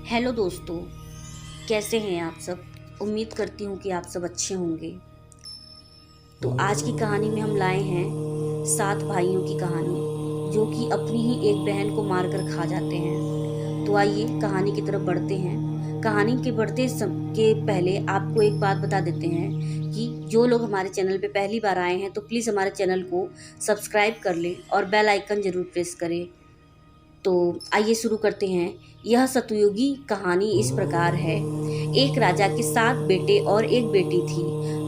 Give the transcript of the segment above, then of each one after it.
Hello दोस्तों, कैसे हैं आप सब। उम्मीद करती हूँ कि आप सब अच्छे होंगे। तो आज की कहानी में हम लाए हैं 7 भाइयों की कहानी, जो कि अपनी ही एक बहन को मारकर खा जाते हैं। तो आइए कहानी की तरफ बढ़ते हैं। कहानी के के पहले आपको एक बात बता देते हैं कि जो लोग हमारे चैनल पे पहली बार आए हैं तो प्लीज़ हमारे चैनल को सब्सक्राइब कर लें और बेल आइकन ज़रूर प्रेस करें। तो आइए शुरू करते हैं। यह सतयुगी कहानी इस प्रकार है। एक राजा के 7 बेटे और एक बेटी थी,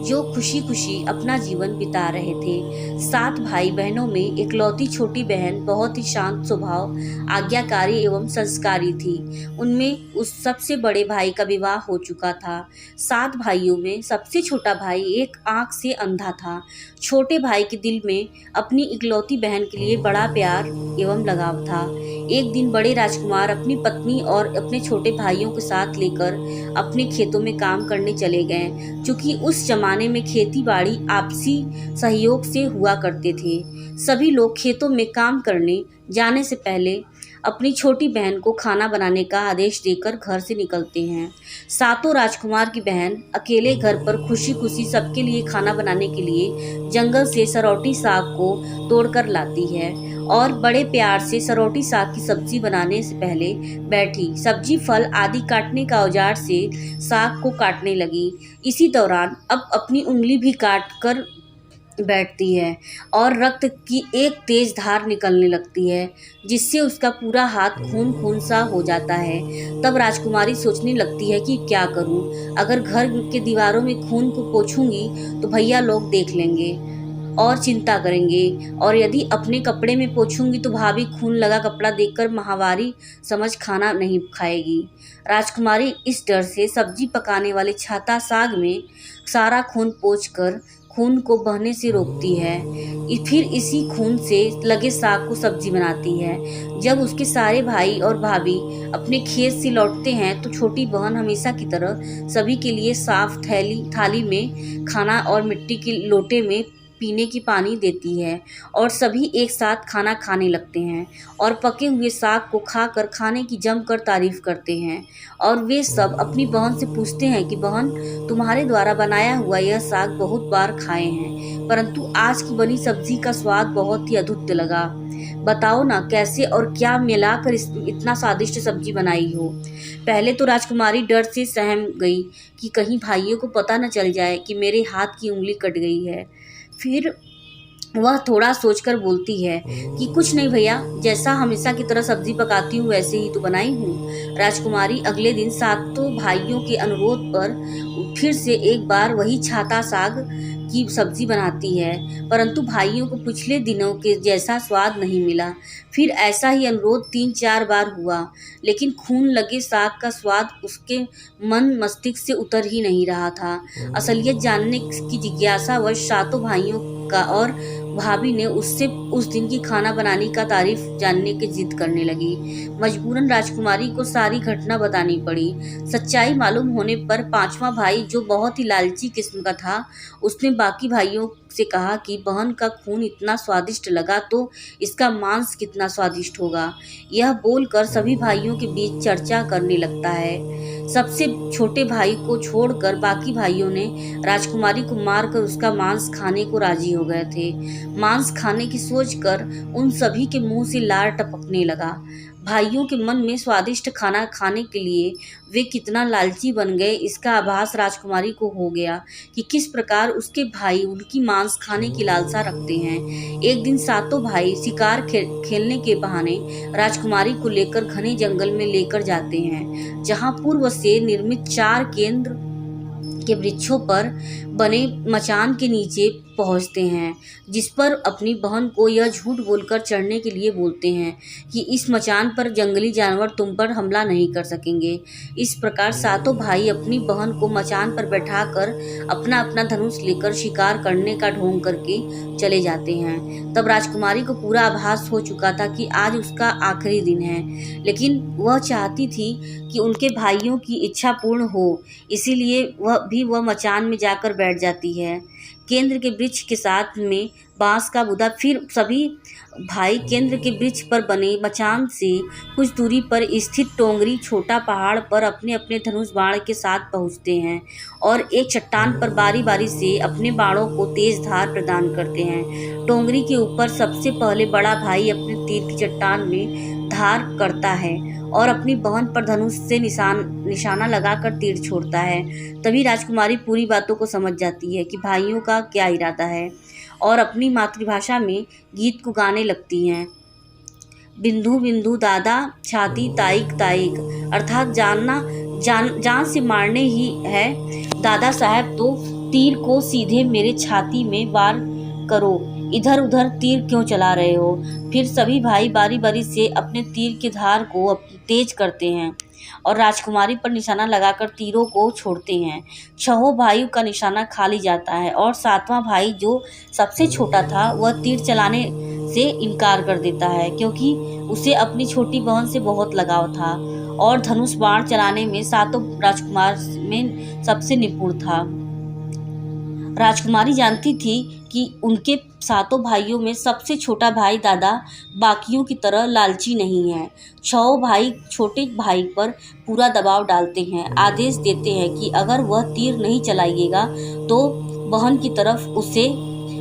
जो खुशी खुशी अपना जीवन बिता रहे थे। 7 भाई बहनों में इकलौती छोटी बहन बहुत ही शांत स्वभाव, आज्ञाकारी एवं संस्कारी थी। उनमें उस सबसे बड़े भाई का विवाह हो चुका था। 7 भाइयों में सबसे छोटा भाई एक आंख से अंधा था। छोटे भाई के दिल में अपनी इकलौती बहन के लिए बड़ा प्यार एवं लगाव था। एक दिन बड़े राजकुमार अपनी पत्नी और अपने छोटे भाइयों के साथ लेकर अपने खेतों में काम करने चले गए। चूंकि उस जमाने में खेती बाड़ी आपसी सहयोग से हुआ करते थे, सभी लोग खेतों में काम करने जाने से पहले अपनी छोटी बहन को खाना बनाने का आदेश देकर घर से निकलते हैं। सातों राजकुमार की बहन अकेले घर पर खुशी खुशी सबके लिए खाना बनाने के लिए जंगल से सरौटी साग को तोड़कर लाती है और बड़े प्यार से सरौटी साग की सब्जी बनाने से पहले बैठी सब्जी फल आदि काटने का औजार से साग को काटने लगी। इसी दौरान अब अपनी उंगली भी काट कर बैठती है और रक्त की एक तेज धार निकलने लगती है, जिससे उसका पूरा हाथ खून खून सा हो जाता है। तब राजकुमारी सोचने लगती है कि क्या करूं। अगर घर के दीवारों में खून को पोंछूंगी तो भैया लोग देख लेंगे और चिंता करेंगे, और यदि अपने कपड़े में पोंछूंगी तो भाभी खून लगा कपड़ा देखकर माहवारी समझ खाना नहीं खाएगी। राजकुमारी इस डर से सब्जी पकाने वाले छाता साग में सारा खून पोंछकर खून को बहने से रोकती है। फिर इसी खून से लगे साग को सब्जी बनाती है। जब उसके सारे भाई और भाभी अपने खेत से लौटते हैं तो छोटी बहन हमेशा की तरह सभी के लिए साफ थाली में खाना और मिट्टी के लोटे में पीने की पानी देती है, और सभी एक साथ खाना खाने लगते हैं और पके हुए साग को खाकर खाने की जमकर तारीफ करते हैं। और वे सब अपनी बहन से पूछते हैं कि बहन, तुम्हारे द्वारा बनाया हुआ यह साग बहुत बार खाए हैं, परंतु आज की बनी सब्जी का स्वाद बहुत ही अद्भुत लगा। बताओ ना कैसे और क्या मिलाकर इतना स्वादिष्ट सब्जी बनाई हो। पहले तो राजकुमारी डर से सहम गई कि कहीं भाइयों को पता न चल जाए कि मेरे हाथ की उंगली कट गई है। फिर वह थोड़ा सोचकर बोलती है कि कुछ नहीं भैया, जैसा हमेशा की तरह सब्जी पकाती हूँ वैसे ही तो बनाई हूँ। राजकुमारी अगले दिन सातों भाइयों के अनुरोध पर फिर से एक बार वही छाता साग की सब्जी बनाती है, परंतु भाइयों को पिछले दिनों के जैसा स्वाद नहीं मिला। फिर ऐसा ही अनुरोध 3-4 बार हुआ, लेकिन खून लगे साग का स्वाद उसके मन मस्तिष्क से उतर ही नहीं रहा था। असलियत जानने की जिज्ञासा वश सातों भाइयों का और भाभी ने उससे उस दिन की खाना बनाने का तारीफ जानने की जिद करने लगी। मजबूरन राजकुमारी को सारी घटना बतानी पड़ी। सच्चाई मालूम होने पर 5वां भाई, जो बहुत ही लालची किस्म का था, उसने बाकी भाइयों से कहा कि बहन का खून इतना स्वादिष्ट लगा तो इसका मांस कितना स्वादिष्ट होगा। यह बोलकर सभी भाइयों के बीच चर्चा करने लगता है। सबसे छोटे भाई को छोड़कर बाकी भाइयों ने राजकुमारी को मारकर उसका मांस खाने को राजी हो गए थे। मांस खाने की सोचकर उन सभी के मुंह से लार टपकने लगा। भाइयों के मन में स्वादिष्ट खाना खाने के लिए वे कितना लालची बन गए, इसका आभास राजकुमारी को हो गया कि किस प्रकार उसके भाई उनकी मांस खाने की लालसा रखते हैं। एक दिन सातों भाई शिकार खेलने के बहाने राजकुमारी को लेकर घने जंगल में लेकर जाते हैं, जहां पूर्व से निर्मित 4 केंद्र के वृक्षों पर बने मचान के नीचे पहुंचते हैं, जिस पर अपनी बहन को यह झूठ बोलकर चढ़ने के लिए बोलते हैं कि इस मचान पर जंगली जानवर तुम पर हमला नहीं कर सकेंगे। इस प्रकार सातों भाई अपनी बहन को मचान पर बैठाकर अपना अपना धनुष लेकर शिकार करने का ढोंग करके चले जाते हैं। तब राजकुमारी को पूरा आभास हो चुका था कि आज उसका आखिरी दिन है, लेकिन वह चाहती थी कि उनके भाइयों की इच्छा पूर्ण हो, इसीलिए वह मचान में जाकर बैठ जाती है। केंद्र के वृक्ष के साथ में बांस का बुदा। फिर सभी भाई केंद्र के वृक्ष पर बने मचान से कुछ दूरी पर स्थित टोंगरी छोटा पहाड़ पर अपने अपने धनुष बाण के साथ पहुंचते हैं और एक चट्टान पर बारी बारी से अपने बाणों को तेज धार प्रदान करते हैं। टोंगरी के ऊपर सबसे पहले बड़ा भाई अपने तीर की चट्टान में धार करता है और अपनी बहन पर धनुष से निशाना लगाकर तीर छोड़ता है। तभी राजकुमारी पूरी बातों को समझ जाती है कि भाइयों का क्या इरादा है और अपनी मातृभाषा में गीत को गाने लगती हैं। बिंदु बिंदु दादा छाती ताइक ताइक, अर्थात जान से मारने ही है दादा साहब तो तीर को सीधे मेरे छाती में वार करो, इधर उधर तीर क्यों चला रहे हो। फिर सभी भाई बारी बारी से अपने तीर की धार को तेज करते हैं और राजकुमारी पर निशाना लगाकर तीरों को छोड़ते हैं। छहों भाइयों का निशाना खाली जाता है और सातवां भाई जो सबसे छोटा था वह तीर चलाने से इनकार कर देता है, क्योंकि उसे अपनी छोटी बहन से बहुत लगाव था और धनुष बाण चलाने में सातों राजकुमार में सबसे निपुण था। राजकुमारी जानती थी कि उनके सातों भाइयों में सबसे छोटा भाई दादा बाकियों की तरह लालची नहीं है। छह भाई छोटे भाई पर पूरा दबाव डालते हैं, आदेश देते हैं कि अगर वह तीर नहीं चलाइएगा तो बहन की तरफ उसे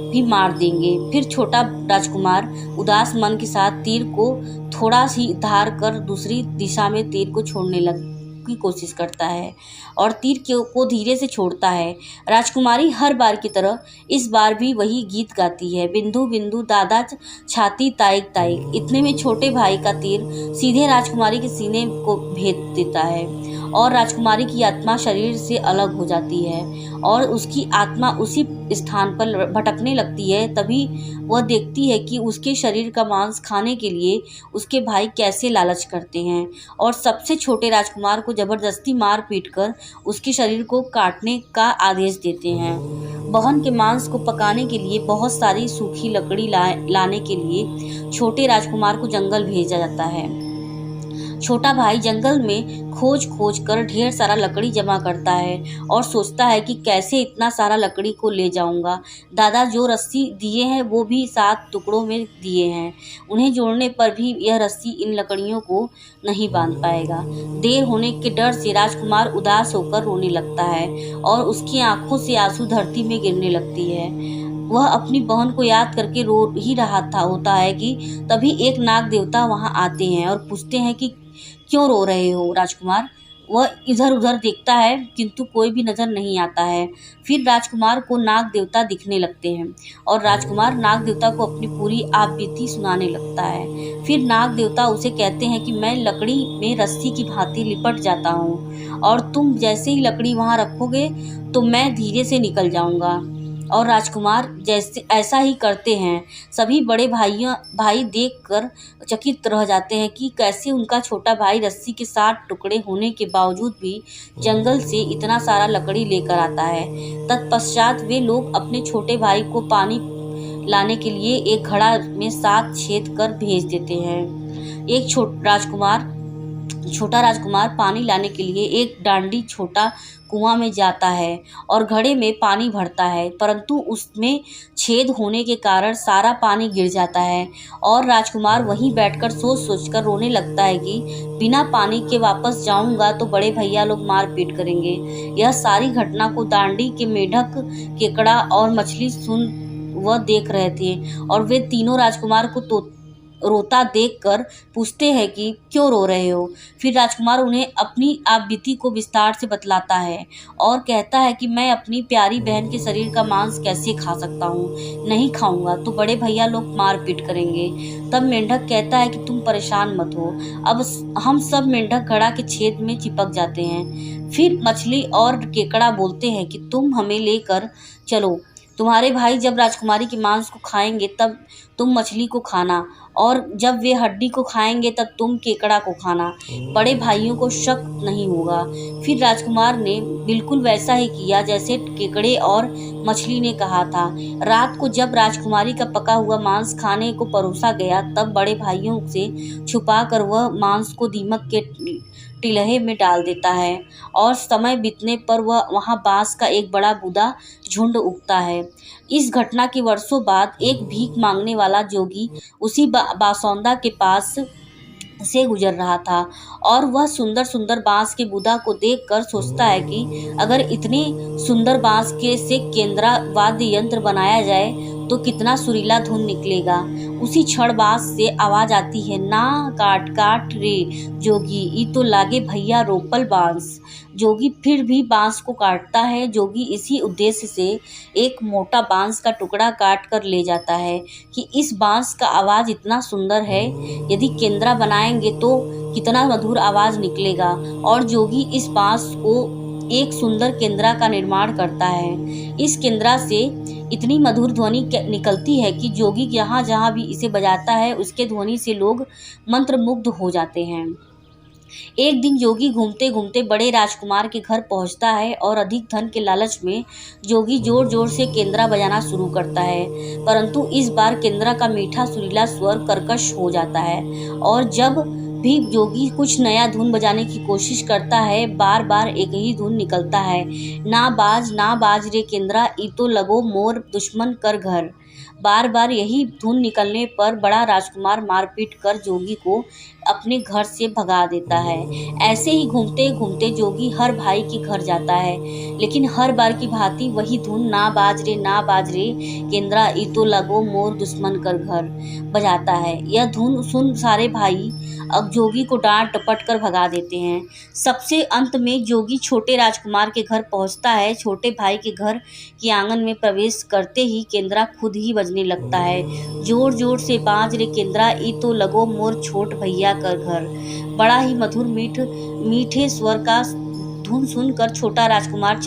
भी मार देंगे। फिर छोटा राजकुमार उदास मन के साथ तीर को थोड़ा सी धार कर दूसरी दिशा में तीर को छोड़ने की कोशिश करता है और तीर को धीरे से छोड़ता है। राजकुमारी हर बार की तरह इस बार भी वही गीत गाती है, बिंदु बिंदु दादा छाती ताइक ताइक। इतने में छोटे भाई का तीर सीधे राजकुमारी के सीने को भेद देता है और राजकुमारी की आत्मा शरीर से अलग हो जाती है और उसकी आत्मा उसी स्थान पर भटकने लगती है। तभी वह देखती है कि उसके शरीर का मांस खाने के लिए उसके भाई कैसे लालच करते हैं और सबसे छोटे राजकुमार को जबरदस्ती मार पीट कर उसके शरीर को काटने का आदेश देते हैं। बहन के मांस को पकाने के लिए बहुत सारी सूखी लकड़ी लाने के लिए छोटे राजकुमार को जंगल भेजा जाता है। छोटा भाई जंगल में खोज खोज कर ढेर सारा लकड़ी जमा करता है और सोचता है कि कैसे इतना सारा लकड़ी को ले जाऊंगा। दादा जो रस्सी दिए हैं वो भी 7 टुकड़ों में दिए हैं, उन्हें जोड़ने पर भी यह रस्सी इन लकड़ियों को नहीं बांध पाएगा। देर होने के डर से राजकुमार उदास होकर रोने लगता है और उसकी आंखों से आंसू धरती में गिरने लगती है। वह अपनी बहन को याद करके रो ही रहा होता है कि तभी एक नाग देवता वहां आते हैं और पूछते हैं कि क्यों रो रहे हो राजकुमार। वह इधर उधर देखता है किंतु कोई भी नजर नहीं आता है। फिर राजकुमार को नाग देवता दिखने लगते हैं और राजकुमार नाग देवता को अपनी पूरी आपबीती सुनाने लगता है। फिर नाग देवता उसे कहते हैं कि मैं लकड़ी में रस्सी की भांति लिपट जाता हूँ और तुम जैसे ही लकड़ी वहाँ रखोगे तो मैं धीरे से निकल जाऊँगा। और राजकुमार जैसे ऐसा ही करते हैं। सभी बड़े भाई देखकर चकित रह जाते हैं कि कैसे उनका छोटा भाई रस्सी के 7 टुकड़े होने के बावजूद भी जंगल से इतना सारा लकड़ी लेकर आता है। तत्पश्चात वे लोग अपने छोटे भाई को पानी लाने के लिए एक घड़ा में 7 छेद कर भेज देते हैं। एक छोटा राजकुमार पानी लाने के लिए एक डांडी छोटा कुआं में जाता है और घड़े में पानी भरता है, परंतु उसमें छेद होने के कारण सारा पानी गिर जाता है और राजकुमार वहीं बैठकर सोच कर रोने लगता है कि बिना पानी के वापस जाऊंगा तो बड़े भैया लोग मार पीट करेंगे। यह सारी घटना को डांडी के मेढक, केकड़ा और मछली वह देख रहे थे और वे तीनों राजकुमार को रोता देखकर पूछते हैं कि क्यों रो रहे हो। फिर राजकुमार उन्हें अपनी आपबीती को विस्तार से बतलाता है और कहता है कि मैं अपनी प्यारी बहन के शरीर का मांस कैसे खा सकता हूँ, नहीं खाऊंगा तो बड़े भैया लोग मार पीट करेंगे। तब मेंढक कहता है कि तुम परेशान मत हो, अब हम सब मेंढक घड़ा के छेद में चिपक जाते हैं। फिर मछली और केकड़ा बोलते हैं कि तुम हमें लेकर चलो, तुम्हारे भाई जब राजकुमारी के मांस को खाएंगे तब तुम मछली को खाना और जब वे हड्डी को खाएंगे तब तुम केकड़ा को खाना, बड़े भाइयों को शक नहीं होगा। फिर राजकुमार ने बिल्कुल वैसा ही किया जैसे केकड़े और मछली ने कहा था। रात को जब राजकुमारी का पका हुआ मांस खाने को परोसा गया तब बड़े भाइयों से छुपाकर वह मांस को दीमक के टिलहे में डाल देता है और समय बीतने पर वह वहाँ बांस का एक बड़ा बूढ़ा झुंड उगता है। इस घटना के वर्षों बाद एक भीख मांगने वाला जोगी उसी बासौदा के पास से गुजर रहा था और वह सुंदर सुंदर बांस के बुदा को देखकर सोचता है कि अगर इतने सुंदर बांस के से केंद्रा वाद्य यंत्र बनाया जाए तो कितना सुरीला धुन निकलेगा। उसी क्षण बांस से आवाज आती है, ना काट काट रे जोगी, ई तो लागे भैया रोपल बांस। जोगी फिर भी बांस को काटता है। जोगी इसी उद्देश्य से एक मोटा बांस का टुकड़ा काट कर ले जाता है कि इस बांस का आवाज इतना सुंदर है, यदि केंद्रा बनाएंगे तो कितना मधुर आवाज निकलेगा। और जोगी इस बांस को एक सुंदर केंद्रा का निर्माण करता है। इस केंद्रा से इतनी मधुर ध्वनि निकलती है कि जोगी जहाँ जहाँ भी इसे बजाता है उसके ध्वनि से लोग मंत्रमुग्ध हो जाते हैं। एक दिन जोगी घूमते घूमते बड़े राजकुमार के घर पहुंचता है और अधिक धन के लालच में जोगी जोर जोर से केंद्रा बजाना शुरू करता है, परंतु इस बार केंद्रा का मीठा सुरीला स्वर कर्कश हो जाता है और जब भी जोगी कुछ नया धुन बजाने की कोशिश करता है, बार बार एक ही धुन निकलता है, ना बाज रे केंद्रा, ई तो लगो मोर दुश्मन कर घर। बार बार यही धुन निकलने पर बड़ा राजकुमार मारपीट कर जोगी को अपने घर से भगा देता है। ऐसे ही घूमते घूमते जोगी हर भाई के घर जाता है, लेकिन हर बार की भांति वही धुन ना बाज रे केंद्रा, ई तो लगो मोर दुश्मन कर घर बजाता है। यह धुन सुन सारे भाई अब जोगी को डांट डपट कर भगा देते हैं। सबसे अंत में जोगी छोटे राजकुमार के घर पहुंचता है। छोटे भाई के घर के आंगन में प्रवेश करते ही केंद्रा खुद ही बजने लगता है, जोर जोर से बाज रे केंद्रा, ई तो लगो मोर छोट भैया कर घर। बड़ा ही मधुर मीठे स्वर का धुन सुनकर छोटा राजकुमार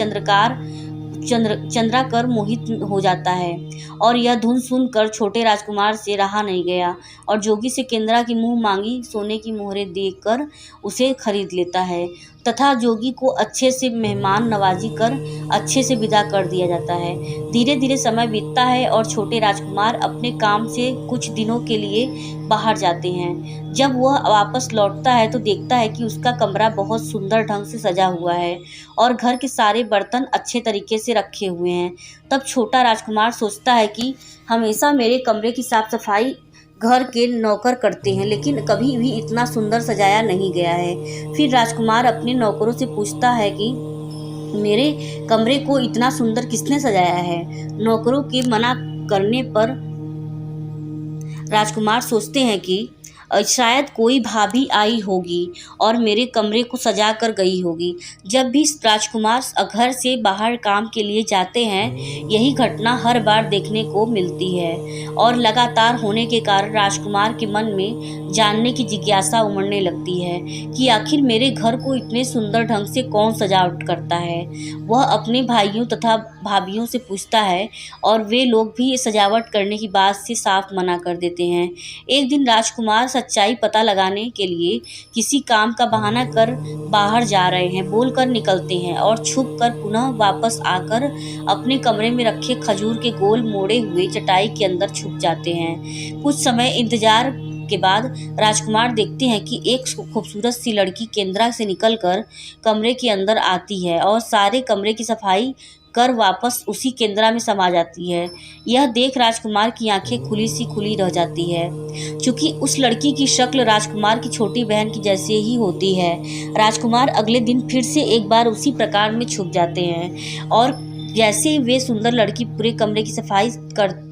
चंद्राकर मोहित हो जाता है और यह धुन सुनकर छोटे राजकुमार से रहा नहीं गया और जोगी से केंद्रा की मुंह मांगी सोने की मोहरें देकर उसे खरीद लेता है तथा जोगी को अच्छे से मेहमान नवाजी कर अच्छे से विदा कर दिया जाता है। धीरे धीरे समय बीतता है और छोटे राजकुमार अपने काम से कुछ दिनों के लिए बाहर जाते हैं। जब वह वापस लौटता है तो देखता है कि उसका कमरा बहुत सुंदर ढंग से सजा हुआ है और घर के सारे बर्तन अच्छे तरीके से रखे हुए हैं। तब छोटा राजकुमार सोचता है कि हमेशा मेरे कमरे की साफ सफाई घर के नौकर करते हैं, लेकिन कभी भी इतना सुंदर सजाया नहीं गया है। फिर राजकुमार अपने नौकरों से पूछता है कि मेरे कमरे को इतना सुंदर किसने सजाया है। नौकरों के मना करने पर राजकुमार सोचते हैं कि शायद कोई भाभी आई होगी और मेरे कमरे को सजा कर गई होगी। जब भी राजकुमार घर से बाहर काम के लिए जाते हैं, यही घटना हर बार देखने को मिलती है और लगातार होने के कारण राजकुमार के मन में जानने की जिज्ञासा उमड़ने लगती है कि आखिर मेरे घर को इतने सुंदर ढंग से कौन सजावट करता है। वह अपने भाइयों तथा भाभियों से पूछता है और वे लोग भी सजावट करने की बात से साफ मना कर देते हैं। एक दिन राजकुमार सच्चाई पता लगाने के लिए किसी काम का बहाना कर बाहर जा रहे हैं, बोलकर निकलते हैं और छुप कर पुनः वापस आकर अपने कमरे में रखे खजूर के गोल मोड़े हुए चटाई के अंदर छुप जाते हैं। कुछ समय इंतजार के बाद राजकुमार देखते हैं कि एक खूबसूरत सी लड़की केंद्रा से निकलकर कमरे के अंदर आती है और सारे कमरे की सफाई कर वापस उसी केंद्रा में समा जाती है। यह देख राजकुमार की आंखें खुली रह जाती है, क्योंकि उस लड़की की शक्ल राजकुमार की छोटी बहन की जैसे ही होती है। राजकुमार अगले दिन फिर से एक बार उसी प्रकार में छुप जाते हैं और जैसे वे सुंदर लड़की पूरे कमरे की सफाई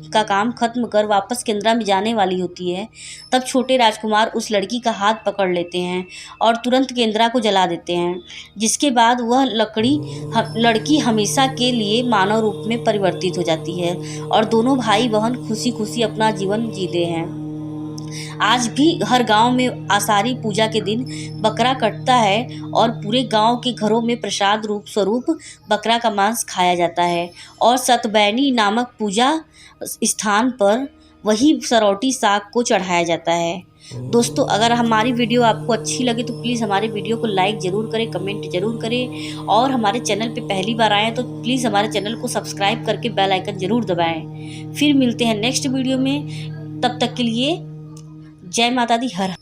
का काम खत्म कर वापस केंद्रा में जाने वाली होती है, तब छोटे राजकुमार उस लड़की का हाथ पकड़ लेते हैं और तुरंत केंद्रा को जला देते हैं, जिसके बाद वह लड़की हमेशा के लिए मानव रूप में परिवर्तित हो जाती है और दोनों भाई बहन खुशी खुशी अपना जीवन जीते हैं। आज भी हर गांव में आषाढ़ी पूजा के दिन बकरा कटता है और पूरे गांव के घरों में प्रसाद रूप स्वरूप बकरा का मांस खाया जाता है और सतबैनी नामक पूजा स्थान पर वही सरौटी साग को चढ़ाया जाता है। दोस्तों, अगर हमारी वीडियो आपको अच्छी लगे तो प्लीज़ हमारे वीडियो को लाइक ज़रूर करें, कमेंट ज़रूर करें और हमारे चैनल पे पहली बार आए तो प्लीज़ हमारे चैनल को सब्सक्राइब करके बेल आइकन ज़रूर दबाएं। फिर मिलते हैं नेक्स्ट वीडियो में, तब तक के लिए जय माता दी। हर